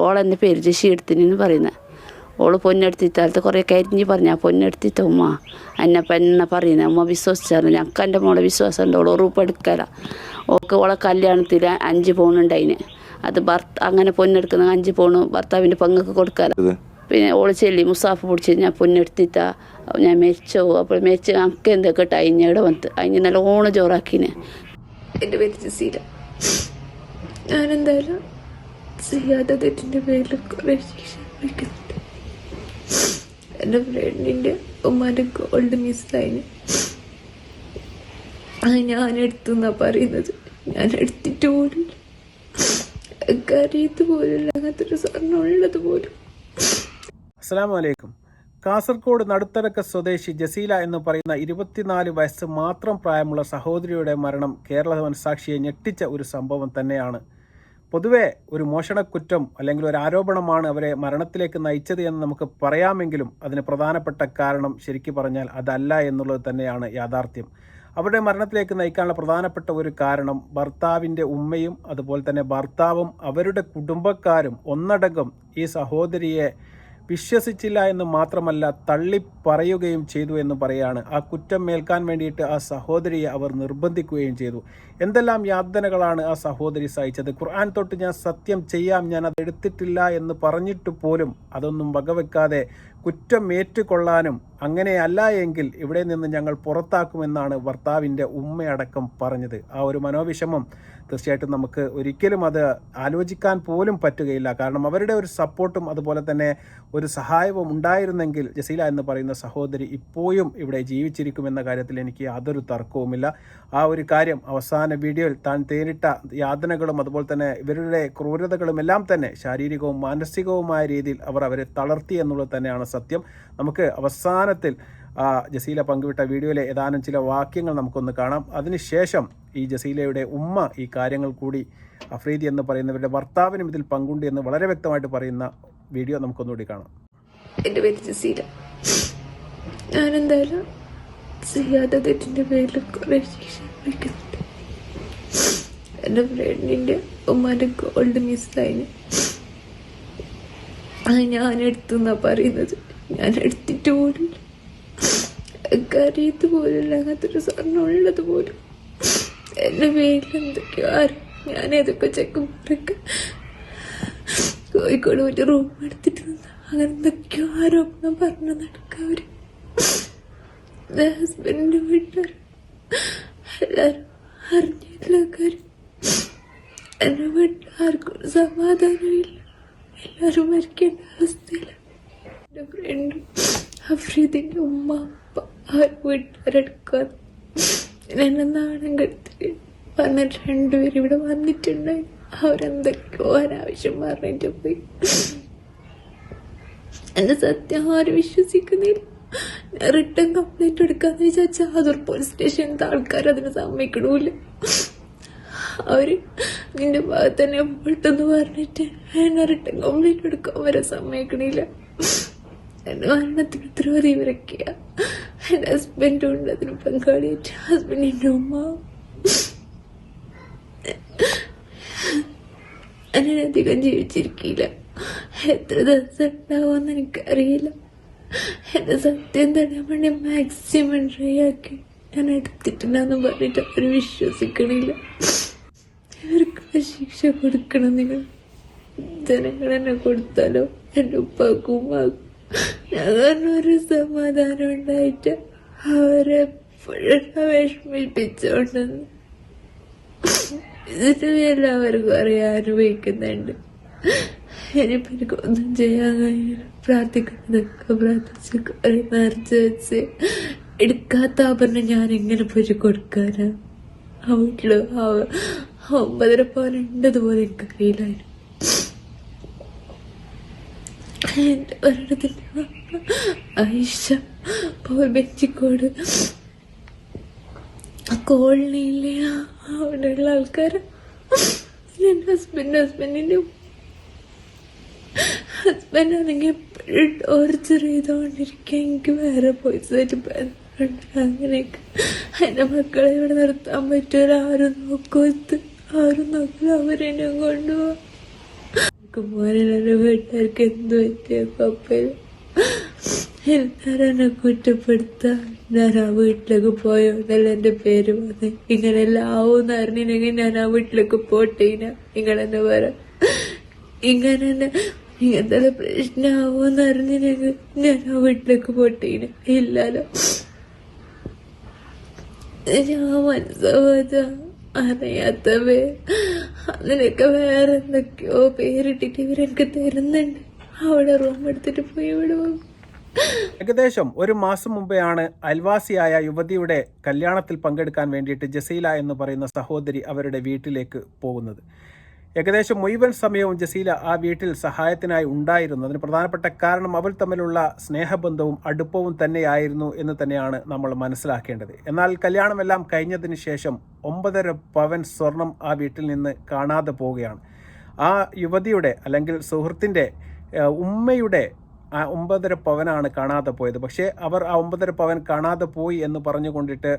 ഓളെൻ്റെ പേര് ജഷീർത്തിനെന്ന് പറയുന്നത്. ഓള് പൊന്നെടുത്തിത്താലത്ത് കുറേ കരിഞ്ഞ് പറഞ്ഞാൽ പൊന്നെടുത്തിത്ത ഉമ്മ എന്നെ പറയുന്നത്. ഉമ്മ വിശ്വസിച്ചായിരുന്നു. ഞങ്ങൾക്ക് എൻ്റെ മോളെ വിശ്വാസം ഉണ്ട്. ഓൾ ഉറപ്പ് എടുക്കല. ഓളെ കല്യാണത്തിൽ 5 പൗനുണ്ടതിന്. അത് അങ്ങനെ പൊന്നെടുക്കുന്ന 5 പൗണ് ഭർത്താവിൻ്റെ പങ്കക്ക് കൊടുക്കാല. പിന്നെ ഓള് ചെല്ലി മുസാഫ് പിടിച്ച് ഞാൻ പൊന്നെടുത്തിത്താ ഞാൻ മരിച്ചോ. അപ്പോൾ മരിച്ച് ഞങ്ങൾക്ക് എന്തൊക്കെ അയിഞ്ഞവിടെ വന്ന് അയിഞ്ഞ് നല്ലോണം ജോറാക്കിന്. എൻ്റെ പേര് ജസീല. ഞാനെന്തായാലും ചെയ്യാത്ത തെറ്റിൻ്റെ പേരിൽ കുറേ ശിക്ഷ വയ്ക്കുന്നുണ്ട്. എൻ്റെ ഫ്രണ്ടിൻ്റെ ഉമ്മാൻ്റെ ഗോൾഡ് മിസ്സായിന്. അത് ഞാനെടുത്തു എന്നാ പറയുന്നത്. ഞാൻ എടുത്തിട്ട് പോലും കറിയത്ത് പോലും അങ്ങനത്തെ ഒരു സ്വർണ്ണം ഉള്ളത് പോലും. അസ്സലാമു അലൈക്കും. കാസർഗോഡ് നടുത്തടക്ക സ്വദേശി ജസീല എന്ന് പറയുന്ന 24 വയസ്സ് മാത്രം പ്രായമുള്ള സഹോദരിയുടെ മരണം കേരള മനസാക്ഷിയെ ഞെട്ടിച്ച ഒരു സംഭവം തന്നെയാണ്. പൊതുവെ ഒരു മോഷണക്കുറ്റം അല്ലെങ്കിൽ ഒരു ആരോപണമാണ് അവരെ മരണത്തിലേക്ക് നയിച്ചത് എന്ന് നമുക്ക് പറയാമെങ്കിലും അതിന് പ്രധാനപ്പെട്ട കാരണം ശരിക്കും പറഞ്ഞാൽ അതല്ല എന്നുള്ളത് തന്നെയാണ് യാഥാർത്ഥ്യം. അവരുടെ മരണത്തിലേക്ക് നയിക്കാനുള്ള പ്രധാനപ്പെട്ട ഒരു കാരണം ഭർത്താവിൻ്റെ ഉമ്മയും അതുപോലെ തന്നെ ഭർത്താവും അവരുടെ കുടുംബക്കാരും ഒന്നടങ്കം ഈ സഹോദരിയെ വിശ്വസിച്ചില്ല എന്ന് മാത്രമല്ല തള്ളിപ്പറയുകയും ചെയ്തു എന്ന് പറയാണ്. ആ കുറ്റം മേൽക്കാൻ വേണ്ടിയിട്ട് ആ സഹോദരിയെ അവർ നിർബന്ധിക്കുകയും ചെയ്തു. എന്തെല്ലാം യാതനകളാണ് ആ സഹോദരി സഹിച്ചത്. ഖുർആൻ തൊട്ട് ഞാൻ സത്യം ചെയ്യാം, ഞാൻ അത് എടുത്തിട്ടില്ല എന്ന് പറഞ്ഞിട്ട് പോലും അതൊന്നും വകവെക്കാതെ കുറ്റം ഏറ്റുകൊള്ളാനും അങ്ങനെയല്ല എങ്കിൽ ഇവിടെ നിന്ന് ഞങ്ങൾ പുറത്താക്കുമെന്നാണ് ഭർത്താവിൻ്റെ ഉമ്മയടക്കം പറഞ്ഞത്. ആ ഒരു മനോവിഷമം തീർച്ചയായിട്ടും നമുക്ക് ഒരിക്കലും അത് ആലോചിക്കാൻ പോലും പറ്റുകയില്ല. കാരണം അവരുടെ ഒരു സപ്പോർട്ടും അതുപോലെ തന്നെ ഒരു സഹായവും ഉണ്ടായിരുന്നെങ്കിൽ ജസീല എന്ന് പറയുന്ന സഹോദരി ഇപ്പോഴും ഇവിടെ ജീവിച്ചിരിക്കുമെന്ന കാര്യത്തിൽ എനിക്ക് യാതൊരു തർക്കവുമില്ല. ആ ഒരു കാര്യം അവസാന വീഡിയോയിൽ താൻ നേരിട്ട യാതനകളും അതുപോലെ തന്നെ ഇവരുടെ ക്രൂരതകളും എല്ലാം തന്നെ ശാരീരികവും മാനസികവുമായ രീതിയിൽ അവരെ തളർത്തി എന്നുള്ളത് തന്നെയാണ് സത്യം. നമുക്ക് അവസാനത്തിൽ ജസീല പങ്കുവിട്ട വീഡിയോയിലെ ഏതാനും ചില വാക്യങ്ങൾ നമുക്കൊന്ന് കാണാം. അതിനുശേഷം ഈ ജസീലയുടെ ഉമ്മ ഈ കാര്യങ്ങൾ കൂടി അഫ്രീദി എന്ന് പറയുന്നവരുടെ ഭർത്താവിനും ഇതിൽ പങ്കുണ്ട് എന്ന് വളരെ വ്യക്തമായിട്ട് പറയുന്ന വീഡിയോ നമുക്കൊന്നുകൂടി കാണാം. എൻ്റെ പേര് ജസീല. ഞാനെന്തായാലും ചെയ്യാത്ത തെറ്റിൻ്റെ പേരിൽ കുറേ ശിക്ഷ വയ്ക്കുന്നുണ്ട്. എൻ്റെ ഫ്രണ്ടിൻ്റെ ഉമ്മാൻ്റെ ഗോൾഡ് മിസ്സായിന്. അത് ഞാനെടുത്തു എന്നാ പറയുന്നത്. ഞാൻ എടുത്തിട്ട് പോലും കറിയത്ത് പോലും അങ്ങനത്തെ ഒരു സ്വർണ്ണം ഉള്ളത് പോലും. എൻ്റെ പേരിൽ എന്തൊക്കെയോ ഞാൻ ഏതൊക്കെ ചെക്കന്മാരൊക്കെ കോഴിക്കോട് പോയിട്ട് റൂം എടുത്തിട്ട് അങ്ങനെ എന്തൊക്കെയോ ആരോപണം പറഞ്ഞു നടക്കവര്. ഹസ്ബൻഡിൻ്റെ വീട്ടുകാർ എല്ലാവരും അറിഞ്ഞില്ല കാര്യം. എൻ്റെ വീട്ടിൽ ആർക്കും സമാധാനമില്ല. എല്ലാവരും മരിക്കേണ്ട അവസ്ഥയില്ല. എൻ്റെ ഫ്രണ്ടും അഫ്രീദിൻ്റെ ഉമ്മ അപ്പ അവർ വീട്ടുകാരെടുക്കാതെ എന്നെ നാണം കെടുത്തിട്ട് പറഞ്ഞിട്ട് 2 പേര് ഇവിടെ വന്നിട്ടുണ്ടായി. അവരെന്തൊക്കെയോ അനാവശ്യം പറഞ്ഞിട്ട് പോയി. എൻ്റെ സത്യം ആരും വിശ്വസിക്കുന്നില്ല. ഞാൻ റിട്ടേൺ കംപ്ലൈൻറ്റ് എടുക്കാന്ന് വിചാരിച്ചാൽ അതൊരു പോലീസ് സ്റ്റേഷനിലത്തെ ആൾക്കാർ അതിന് സമ്മതിക്കണമില്ല. അവർ നിന്റെ ഭാഗത്ത് തന്നെ പെട്ടെന്ന് പറഞ്ഞിട്ട് എന്നെ റിട്ടേൺ കംപ്ലൈൻറ്റ് എടുക്കാൻ വരെ സമ്മതിക്കണില്ല. എൻ്റെ മരണത്തിന് ഉത്തരവാദി ഇവരൊക്കെയാ. എൻ്റെ ഹസ്ബൻഡും ഉണ്ട് അതിന് പങ്കാളിയായിട്ട്. ഹസ്ബൻഡിൻ്റെ ഉമ്മ ഞാനധികം ജീവിച്ചിരിക്കില്ല. എത്ര ദിവസം ഉണ്ടാവുമെന്ന് എനിക്കറിയില്ല. എൻ്റെ സത്യം തരാൻ വേണ്ടി മാക്സിമം ട്രൈ ആക്കി ഞാൻ എടുത്തിട്ടുണ്ടെന്ന് പറഞ്ഞിട്ട് അവർ വിശ്വസിക്കണില്ല. ഇവർക്ക് ശിക്ഷ കൊടുക്കണം. നിങ്ങൾ ജനങ്ങൾ എന്നെ കൊടുത്താലോ എൻ്റെ ഉപ്പാക്കും ഉമ്മാക്കും ഞങ്ങൾക്കൊരു സമാധാനം ഉണ്ടായിട്ട് അവരെ വിഷമിപ്പിച്ചോണ്ടെന്ന് ഇതിന് എല്ലാവർക്കും അറിയാൻ അനുഭവിക്കുന്നുണ്ട്. ഇനിയിപ്പോൾ എനിക്കൊന്നും ചെയ്യാൻ കഴിയില്ല. പ്രാർത്ഥിക്കുന്നതൊക്കെ പ്രാർത്ഥിച്ച് നേർച്ച വെച്ച് എടുക്കാത്ത ആഭരണം ഞാൻ എങ്ങനെ പോയി കൊടുക്കാനാ? ആ വീട്ടില് 9.5 പവൻ ഉണ്ടതുപോലെ എനിക്കറിയില്ലായിരുന്നു. എൻ്റെ ഒരിടത്തിൻ്റെ ഐഷ ബെഞ്ചിക്കോട് കോളനിയിലെ അവിടെയുള്ള ആൾക്കാർ എൻ്റെ ഹസ്ബൻഡിൻ്റെ ഹസ്ബൻഡാണെങ്കിൽ എപ്പോഴും ടോർച്ചർ ചെയ്തുകൊണ്ടിരിക്കുക. എനിക്ക് വേറെ പോയിസായിട്ട് ബന്ധമുണ്ട്. അങ്ങനെയൊക്കെ എൻ്റെ മക്കളെ ഇവിടെ നിർത്താൻ പറ്റൂല. ആരും നോക്കില്ല. അവരെന്നെ കൊണ്ടുപോകാം. എനിക്ക് മോനെ വീട്ടുകാർക്ക് എന്ത് പറ്റിയ കുഴപ്പമില്ല. എല്ലാരും എന്നെ കുറ്റപ്പെടുത്താ ഞാൻ ആ വീട്ടിലേക്ക് പോയോ എന്നല്ല എന്റെ പേര് വന്ന്. ഇങ്ങനെല്ലാം ആവൂന്ന് അറിഞ്ഞില്ലെങ്കിൽ ഞാൻ ആ വീട്ടിലേക്ക് പോട്ടേന. നിങ്ങളെന്നെ പറ, ഇങ്ങനെ ഇങ്ങനത്തെ പ്രശ്നമാവൂന്ന് അറിഞ്ഞില്ലെങ്കിൽ ഞാൻ ആ വീട്ടിലേക്ക് പോട്ടേന. ഇല്ലല്ലോ, ഞാൻ മനസ്സാവാത്ത അറിയാത്തവേ അതിനൊക്കെ വേറെ എന്തൊക്കെയോ പേരിട്ടിട്ട് ഇവരെനിക്ക് തരുന്നുണ്ട്. അവിടെ റൂം എടുത്തിട്ട് പോയി ഇവിടെ പോകും. ഏകദേശം ഒരു മാസം മുമ്പെയാണ് അയൽവാസിയായ യുവതിയുടെ കല്യാണത്തിൽ പങ്കെടുക്കാൻ വേണ്ടിയിട്ട് ജസീല എന്ന് പറയുന്ന സഹോദരി അവരുടെ വീട്ടിലേക്ക് പോകുന്നത്. ഏകദേശം മുഴുവൻ സമയവും ജസീല ആ വീട്ടിൽ സഹായത്തിനായി ഉണ്ടായിരുന്നു. അതിന് പ്രധാനപ്പെട്ട കാരണം അവർ തമ്മിലുള്ള സ്നേഹബന്ധവും അടുപ്പവും തന്നെയായിരുന്നു എന്ന് തന്നെയാണ് നമ്മൾ മനസ്സിലാക്കേണ്ടത്. എന്നാൽ കല്യാണമെല്ലാം കഴിഞ്ഞതിന് ശേഷം 9.5 പവൻ സ്വർണം ആ വീട്ടിൽ നിന്ന് കാണാതെ പോവുകയാണ്. ആ യുവതിയുടെ അല്ലെങ്കിൽ സുഹൃത്തിൻ്റെ ഉമ്മയുടെ ആ 9.5 പവനാണ് കാണാതെ പോയത്. പക്ഷേ അവർ ആ 9.5 പവൻ കാണാതെ പോയി എന്ന് പറഞ്ഞുകൊണ്ടിട്ട്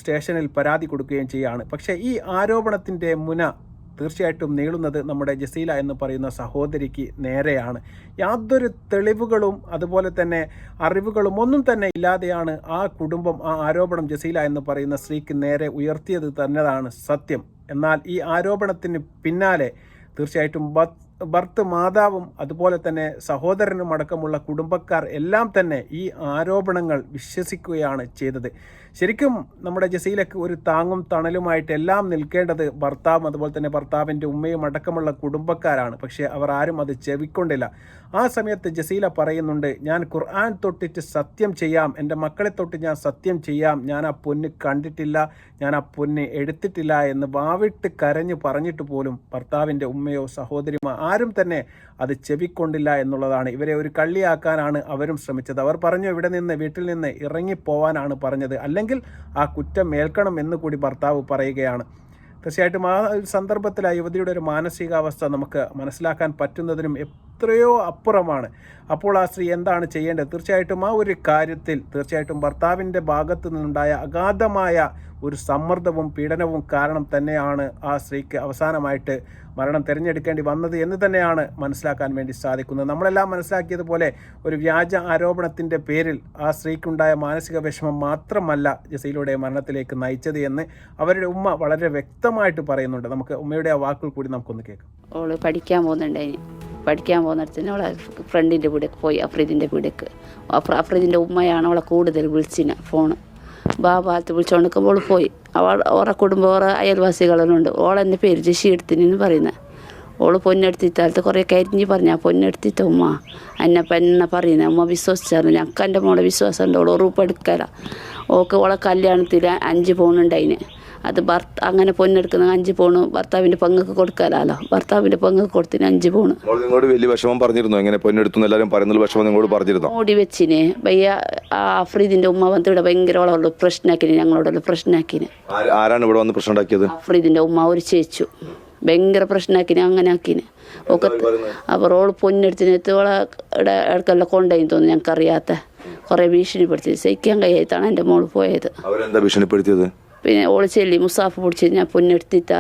സ്റ്റേഷനിൽ പരാതി കൊടുക്കുകയും ചെയ്യുകയാണ്. പക്ഷേ ഈ ആരോപണത്തിൻ്റെ മുന തീർച്ചയായിട്ടും നീളുന്നത് നമ്മുടെ ജസീല എന്ന് പറയുന്ന സഹോദരിക്ക് നേരെയാണ്. യാതൊരു തെളിവുകളും അതുപോലെ തന്നെ അറിവുകളും ഒന്നും തന്നെ ഇല്ലാതെയാണ് ആ കുടുംബം ആ ആരോപണം ജസീല എന്ന് പറയുന്ന സ്ത്രീക്ക് നേരെ ഉയർത്തിയത് തന്നെയാണ് സത്യം. എന്നാൽ ഈ ആരോപണത്തിന് പിന്നാലെ തീർച്ചയായിട്ടും മാതാവും അതുപോലെ തന്നെ സഹോദരനും അടക്കമുള്ള കുടുംബക്കാർ എല്ലാം തന്നെ ഈ ആരോപണങ്ങൾ വിശ്വസിക്കുകയാണ് ചെയ്തത്. ശരിക്കും നമ്മുടെ ജസീലക്ക് ഒരു താങ്ങും തണലുമായിട്ട് എല്ലാം നിൽക്കേണ്ടത് ഭർത്താവും അതുപോലെ തന്നെ ഭർത്താവിൻ്റെ ഉമ്മയും അടക്കമുള്ള കുടുംബക്കാരാണ്. പക്ഷേ അവർ ആരും അത് ചെവിക്കൊണ്ടില്ല. ആ സമയത്ത് ജസീല പറയുന്നുണ്ട്, ഞാൻ ഖുർആൻ തൊട്ടിട്ട് സത്യം ചെയ്യാം, എൻ്റെ മക്കളെ തൊട്ട് ഞാൻ സത്യം ചെയ്യാം, ഞാൻ ആ പൊന്ന് കണ്ടിട്ടില്ല, ഞാൻ ആ പൊന്ന് എടുത്തിട്ടില്ല എന്ന് വാവിട്ട് കരഞ്ഞ് പറഞ്ഞിട്ട് പോലും ഭർത്താവിൻ്റെ ഉമ്മയോ സഹോദരിമാ ആരും തന്നെ അത് ചെവിക്കൊണ്ടില്ല എന്നുള്ളതാണ്. ഇവരെ ഒരു കള്ളിയാക്കാനാണ് അവരും ശ്രമിച്ചത്. അവർ പറഞ്ഞു വീട്ടിൽ നിന്ന് ഇറങ്ങിപ്പോവാനാണ് പറഞ്ഞത്, അല്ലെങ്കിൽ ആ കുറ്റം ഏൽക്കണം എന്ന് കൂടി ഭർത്താവ് പറയുകയാണ്. തീർച്ചയായിട്ടും ആ ഒരു സന്ദർഭത്തിൽ ആ യുവതിയുടെ ഒരു മാനസികാവസ്ഥ നമുക്ക് മനസ്സിലാക്കാൻ പറ്റുന്നതിനും എത്രയോ അപ്പുറമാണ്. അപ്പോൾ ആ സ്ത്രീ എന്താണ് ചെയ്യേണ്ടത്? തീർച്ചയായിട്ടും ആ ഒരു കാര്യത്തിൽ തീർച്ചയായിട്ടും ഭർത്താവിൻ്റെ ഭാഗത്തു നിന്നുണ്ടായ അഗാധമായ ഒരു സമ്മർദ്ദവും പീഡനവും കാരണം തന്നെയാണ് ആ സ്ത്രീക്ക് അവസാനമായിട്ട് മരണം തിരഞ്ഞെടുക്കേണ്ടി വന്നത് എന്ന് തന്നെയാണ് മനസ്സിലാക്കാൻ വേണ്ടി സാധിക്കുന്നത്. നമ്മളെല്ലാം മനസ്സിലാക്കിയതുപോലെ ഒരു വ്യാജ ആരോപണത്തിൻ്റെ പേരിൽ ആ സ്ത്രീക്കുണ്ടായ മാനസിക വിഷമം മാത്രമല്ല ജസീലയുടെ മരണത്തിലേക്ക് നയിച്ചത് എന്ന് അവരുടെ ഉമ്മ വളരെ വ്യക്തമായിട്ട് പറയുന്നുണ്ട്. നമുക്ക് ഉമ്മയുടെ ആ വാക്കുകൾ കൂടി നമുക്കൊന്ന് കേൾക്കാം. ഓള് പഠിക്കാൻ പോകുന്നുണ്ടായിന്. പഠിക്കാൻ പോകുന്നിടത്തിന് അവളെ ഫ്രണ്ടിൻ്റെ വീടേക്ക് പോയി, അഫ്രീദിൻ്റെ വീടേക്ക്. അഫ്രീദിൻ്റെ ഉമ്മയാണ് അവളെ കൂടുതൽ വിളിച്ചിന് ഫോണ്. ബാബാത്ത് വിളിച്ചുകൊണ്ടിരിക്കുമ്പോൾ പോയി. ഓറെ കുടുംബം ഓറെ അയൽവാസികളെല്ലാം ഉണ്ട്. ഓളെൻ്റെ പേര് ജഷി എടുത്തിനെന്ന് പറയുന്നത്. ഓള് പൊന്നെടുത്തിത്താലത്ത് കുറേ കരിഞ്ഞ് പറഞ്ഞ പൊന്നെടുത്തിത്ത ഉമ്മ എന്നെ പറയുന്നത്. ഉമ്മ വിശ്വസിച്ചായിരുന്നു. ഞങ്ങൾക്ക് എൻ്റെ മോളെ വിശ്വാസം ഉണ്ട്. ഓൾ ഉറപ്പെടുക്കല. ഓൾക്ക് ഓളെ കല്യാണത്തിൽ 5 പൗനുണ്ടായിന്. അത് അങ്ങനെ പൊന്നെടുക്കുന്ന 5 പൗണ് ഭർത്താവിൻ്റെ പെങ്ങൾക്ക് കൊടുക്കാലോ. ഭർത്താവിൻ്റെ പെങ്ങൾക്ക് കൊടുത്തിന് 5 പൗണ്. നിങ്ങളോട് വലിയ വിഷമം പറഞ്ഞിരുന്നു, എങ്ങനെ പൊന്നെടുത്തു എല്ലാവരും പറയുന്ന വിഷമം നിങ്ങളോട് പറഞ്ഞിരുന്നു? ഓടി വെച്ചിന് ഭയ്യ. അഫ്രീദിൻ്റെ ഉമ്മ വന്ന് ഇവിടെ ഭയങ്കര ഓളോട് പ്രശ്നമാക്കിന്, ഞങ്ങളോടുള്ള പ്രശ്നമാക്കിന്. ആരാണ് ഇവിടെ വന്ന് പ്രശ്നം ഉണ്ടാക്കിയത്? അഫ്രീദിൻ്റെ ഉമ്മ ഒരു ചേച്ചു ഭയങ്കര പ്രശ്നമാക്കിന്, അങ്ങനെ ആക്കിന്. ഒക്കെ അവർ ഓള് പൊന്നെടുത്തിനകത്ത് ഓളെ ഇടക്കെല്ലാം കൊണ്ടുപോയി തോന്നുന്നു. ഞങ്ങൾക്കറിയാത്ത കുറേ ഭീഷണിപ്പെടുത്തി സഹിക്കാൻ കഴിയായിട്ടാണ് എൻ്റെ മോള് പോയത്. അവരെന്താ ഭീഷണിപ്പെടുത്തിയത്? പിന്നെ ഓള് ചെല്ലി മുസാഫ് പിടിച്ച് ഞാൻ പൊന്നെടുത്തിട്ടാ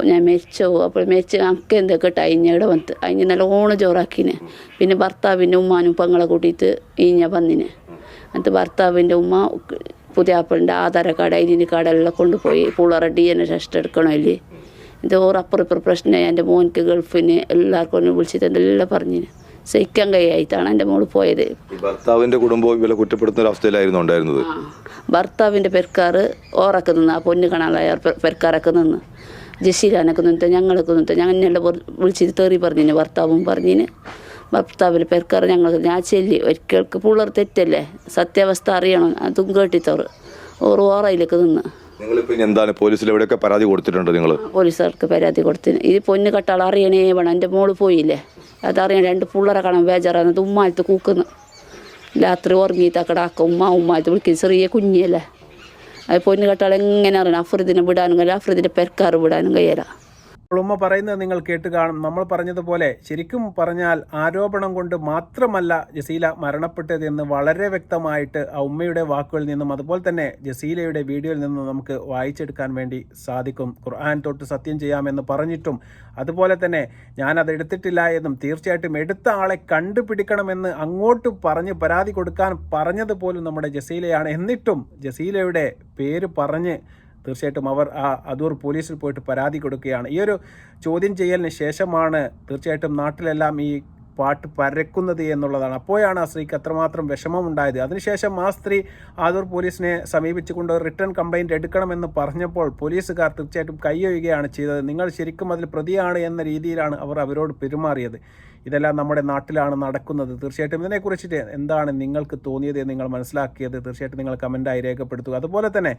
ഞാൻ മരിച്ചോ. അപ്പോൾ മരിച്ച് നമുക്ക് എന്തൊക്കെ അയിഞ്ഞവിടെ വന്ന് അയിഞ്ഞ് നല്ലോണം ചോറാക്കിന്. പിന്നെ ഭർത്താവിൻ്റെ ഉമ്മാനും പെങ്ങളെ കൂട്ടിയിട്ട് ഇഞ്ഞ വന്നിന്. എന്നിട്ട് ഭർത്താവിൻ്റെ ഉമ്മ പുതിയാപ്പിളിൻ്റെ ആധാര കാർഡ് ഐഡൻറ്റി കാർഡെല്ലാം കൊണ്ടുപോയി പുള്ളറെ DNA ടെസ്റ്റ് എടുക്കണമല്ലേ. ഇത് ഓറപ്പുറപ്പുറം പ്രശ്നമായി. എൻ്റെ മോനിക്ക് ഗൾഫിന് എല്ലാവർക്കും ഒന്ന് വിളിച്ചിട്ട് എന്തെല്ലാം പറഞ്ഞിന്. സഹിക്കാൻ കഴിയായിട്ടാണ് എൻ്റെ മോള് പോയത്. ഭർത്താവിൻ്റെ കുടുംബം ഇവരെ കുറ്റപ്പെടുത്തുന്ന അവസ്ഥയിലായിരുന്നു ഉണ്ടായിരുന്നത്. ഭർത്താവിൻ്റെ പെരക്കാർ ഓറൊക്കെ നിന്ന്, ആ പൊന്ന് കാണാനായ പെരക്കാരൊക്കെ നിന്ന്, ജസീലാനൊക്കെ നിന്നിട്ട് ഞങ്ങളൊക്കെ നിന്നിട്ട് ഞങ്ങളെല്ലാം വിളിച്ചിട്ട് തെറി പറഞ്ഞിന്. ഭർത്താവും പറഞ്ഞിന്. ഭർത്താവിൻ്റെ പെരക്കാർ ഞാൻ ചെല്ലി ഒരിക്കൽക്ക് പുള്ളർ തെറ്റല്ലേ, സത്യാവസ്ഥ അറിയണം, അതും കേട്ടിത്തോറ് ഓറയിലേക്ക് നിന്ന്. എന്താണ് പോലീസിൽ എവിടെയൊക്കെ പരാതി കൊടുത്തിട്ടുണ്ട് നിങ്ങൾ? പോലീസുകാർക്ക് പരാതി കൊടുത്തിന്. ഇത് പൊന്ന് കട്ടാൾ അറിയണേ വേണം. എൻ്റെ മോള് പോയില്ലേ, അതറിയാൻ 2 പിള്ളേരെ കാണാൻ ബേജാറാണ്. ഉമ്മാലത്ത് കൂക്കുന്നു. രാത്രി ഉറങ്ങിയിട്ടക്കടാക്ക ഉമ്മാലത്ത് വിളിക്കുന്നത്. ചെറിയ കുഞ്ഞല്ലേ. അത് പൊന്ന് കട്ടാൾ എങ്ങനെ അറിയണം? അഫ്രീദിനെ വിടാനും കഴിയില്ല, അഫ്രീദിൻ്റെ പെരക്കാർ വിടാനും കഴിയില്ല. ഉമ്മ പറയുന്നത് നിങ്ങൾ കേട്ട് കാണും. നമ്മൾ പറഞ്ഞതുപോലെ ശരിക്കും പറഞ്ഞാൽ ആരോപണം കൊണ്ട് മാത്രമല്ല ജസീല മരണപ്പെട്ടത് എന്ന് വളരെ വ്യക്തമായിട്ട് ആ ഉമ്മയുടെ വാക്കുകളിൽ നിന്നും അതുപോലെ തന്നെ ജസീലയുടെ വീഡിയോയിൽ നിന്നും നമുക്ക് വായിച്ചെടുക്കാൻ വേണ്ടി സാധിക്കും. ഖുർആൻ തൊട്ട് സത്യം ചെയ്യാമെന്ന് പറഞ്ഞിട്ടും അതുപോലെ തന്നെ ഞാനത് എടുത്തിട്ടില്ല എന്നും തീർച്ചയായിട്ടും എടുത്ത ആളെ കണ്ടുപിടിക്കണമെന്ന് അങ്ങോട്ട് പറഞ്ഞ് പരാതി കൊടുക്കാൻ പറഞ്ഞതുപോലും നമ്മുടെ ജസീലയാണ്. എന്നിട്ടും ജസീലയുടെ പേര് പറഞ്ഞ് തീർച്ചയായിട്ടും അവർ ആ അദൂർ പോലീസിൽ പോയിട്ട് പരാതി കൊടുക്കുകയാണ്. ഈ ഒരു ചോദ്യം ചെയ്യലിന് ശേഷമാണ് തീർച്ചയായിട്ടും നാട്ടിലെല്ലാം ഈ പാട്ട് പരക്കുന്നത് എന്നുള്ളതാണ്. അപ്പോഴാണ് ആ സ്ത്രീക്ക് അത്രമാത്രം വിഷമമുണ്ടായത്. അതിനുശേഷം ആ സ്ത്രീ ആദൂർ പോലീസിനെ സമീപിച്ചുകൊണ്ട് റിട്ടേൺ കംപ്ലൈൻറ്റ് എടുക്കണമെന്ന് പറഞ്ഞപ്പോൾ പോലീസുകാർ തീർച്ചയായിട്ടും കൈയൊഴുകയാണ് ചെയ്തത്. നിങ്ങൾ ശരിക്കും അതിൽ പ്രതിയാണ് എന്ന രീതിയിലാണ് അവർ അവരോട് പെരുമാറിയത്. ഇതെല്ലാം നമ്മുടെ നാട്ടിലാണ് നടക്കുന്നത്. തീർച്ചയായിട്ടും ഇതിനെക്കുറിച്ചിട്ട് എന്താണ് നിങ്ങൾക്ക് തോന്നിയത് എന്ന് നിങ്ങൾ മനസ്സിലാക്കിയത് തീർച്ചയായിട്ടും നിങ്ങൾ കമൻറ്റായി രേഖപ്പെടുത്തുക. അതുപോലെ തന്നെ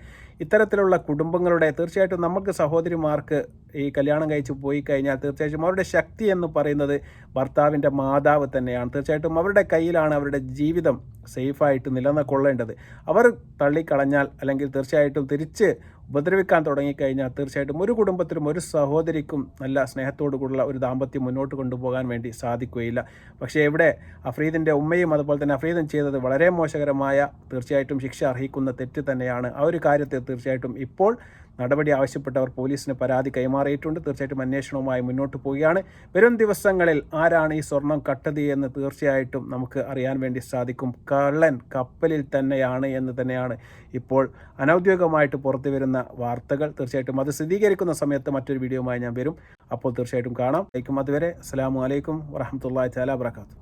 ഇത്തരത്തിലുള്ള കുടുംബങ്ങളുടെ തീർച്ചയായിട്ടും നമുക്ക് സഹോദരിമാർക്ക് ഈ കല്യാണം കഴിച്ച് പോയി കഴിഞ്ഞാൽ തീർച്ചയായിട്ടും അവരുടെ ശക്തി എന്ന് പറയുന്നത് ഭർത്താവിൻ്റെ മാതാവ് തന്നെയാണ്. തീർച്ചയായിട്ടും അവരുടെ കയ്യിലാണ് അവരുടെ ജീവിതം സേഫായിട്ട് നിലനിൽക്കൊള്ളേണ്ടത്. അവർ തള്ളിക്കളഞ്ഞാൽ അല്ലെങ്കിൽ തീർച്ചയായിട്ടും തിരിച്ച് ഉപദ്രവിക്കാൻ തുടങ്ങിക്കഴിഞ്ഞാൽ തീർച്ചയായിട്ടും ഒരു കുടുംബത്തിലും ഒരു സഹോദരിക്കും നല്ല സ്നേഹത്തോടു കൂടിയുള്ള ഒരു ദാമ്പത്യം മുന്നോട്ട് കൊണ്ടുപോകാൻ വേണ്ടി സാധിക്കുകയില്ല. പക്ഷേ ഇവിടെ അഫ്രീദിൻ്റെ ഉമ്മയും അതുപോലെ തന്നെ അഫ്രീദും ചെയ്തത് വളരെ മോശകരമായ തീർച്ചയായിട്ടും ശിക്ഷ അർഹിക്കുന്ന തെറ്റ് തന്നെയാണ്. ആ ഒരു കാര്യത്തിൽ തീർച്ചയായിട്ടും ഇപ്പോൾ നടപടി ആവശ്യപ്പെട്ടവർ പോലീസിന് പരാതി കൈമാറിയിട്ടുണ്ട്. തീർച്ചയായിട്ടും അന്വേഷണവുമായി മുന്നോട്ട് പോവുകയാണ്. വരും ദിവസങ്ങളിൽ ആരാണ് ഈ സ്വർണം കട്ടത് എന്ന് തീർച്ചയായിട്ടും നമുക്ക് അറിയാൻ വേണ്ടി സാധിക്കും. കള്ളൻ കപ്പലിൽ തന്നെയാണ് എന്ന് തന്നെയാണ് ഇപ്പോൾ അനൗദ്യോഗികമായിട്ട് പുറത്തു വരുന്ന വാർത്തകൾ. തീർച്ചയായിട്ടും അത് സ്ഥിരീകരിക്കുന്ന സമയത്ത് മറ്റൊരു വീഡിയോയുമായി ഞാൻ വരും. അപ്പോൾ തീർച്ചയായിട്ടും കാണാം. അതുവരെ അസ്സലാമു അലൈക്കും വറഹ്മത്തുള്ളാഹി തആല വബറകാതുഹു.